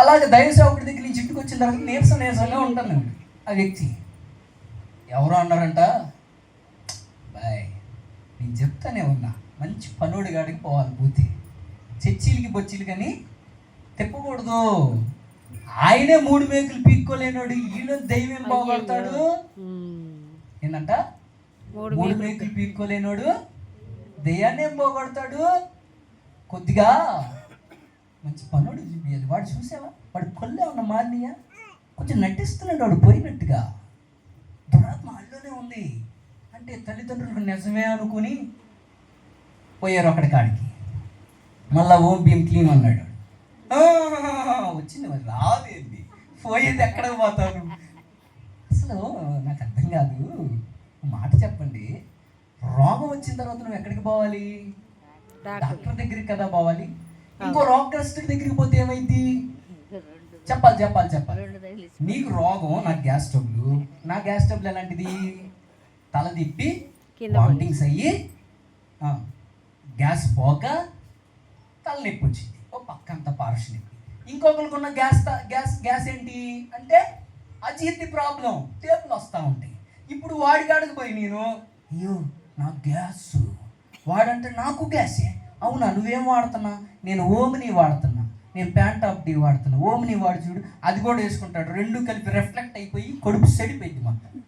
అలాగే దైవ సేవకుడి దగ్గర నుంచి ఇంటికి వచ్చిన తర్వాత నీరసంగా ఉంటాను ఆ వ్యక్తి. ఎవరో అన్నారంట, బాయ్ నేను చెప్తానే ఉన్నా, మంచి పనుడి గాడికి పోవాలి, పోతే చర్చీలకి బొచ్చీలు కానీ తిప్పకూడదు. ఆయనే 3 మేకులు పీక్కోలేనోడు ఈయన దైవం బాగుపడతాడు. ఏంటంట 3 మేకులు పీక్కోలేనోడు దయ్యాన్ని ఏం పోగొడతాడు. కొద్దిగా మంచి పనుడు చూపించాలి. వాడు చూసావా, వాడు కొల్లే ఉన్న మారినయా, కొంచెం నటిస్తున్నాడు వాడు పోయినట్టుగా. దురాత్మ అల్లోనే ఉంది అంటే తల్లిదండ్రులకు నిజమే అనుకుని పోయారు అక్కడి కాడికి. మళ్ళా ఓం భీం క్లీం అన్నాడు. వచ్చింది మరి రాదేంది, పోయేది ఎక్కడికి పోతాను. అసలు నాకు అర్థం కాదు. మాట చెప్పండి, రోగం వచ్చిన తర్వాత నువ్వు ఎక్కడికి పోవాలి? డాక్టర్ దగ్గరికి కదా పోవాలి. ఇంకో రోగగ్రస్తుడి దగ్గరికి పోతే ఏమైంది? చెప్పాలి. నీకు రోగం, నాకు గ్యాస్ ట్రబుల్. నా గ్యాస్ ట్రబుల్ ఎలాంటిది? తల తిప్పి వామిటింగ్స్ అయ్యి గ్యాస్ పోక తలనొప్పి వచ్చింది, ఓ పక్కంతా పార్షనొప్పి. ఇంకొకరికి ఉన్న గ్యాస్ ఏంటి అంటే అజీర్తి ప్రాబ్లం, టేపులు వస్తూ ఉంటాయి. ఇప్పుడు వాడి కాడికి పోయి నేను, అయ్యో నాకు గ్యాస్, వాడంటే నాకు గ్యాసే. అవునా, నువ్వేం వాడుతున్నా? నేను ఓమిని వాడుతున్నా, నేను ప్యాంట్ ఆఫ్ డి వాడుతున్నా. ఓమిని వాడు చూడు, అది కూడా వేసుకుంటాడు. 2 కలిపి రిఫ్లెక్ట్ అయిపోయి కడుపు సెడిపోయింది. మొత్తం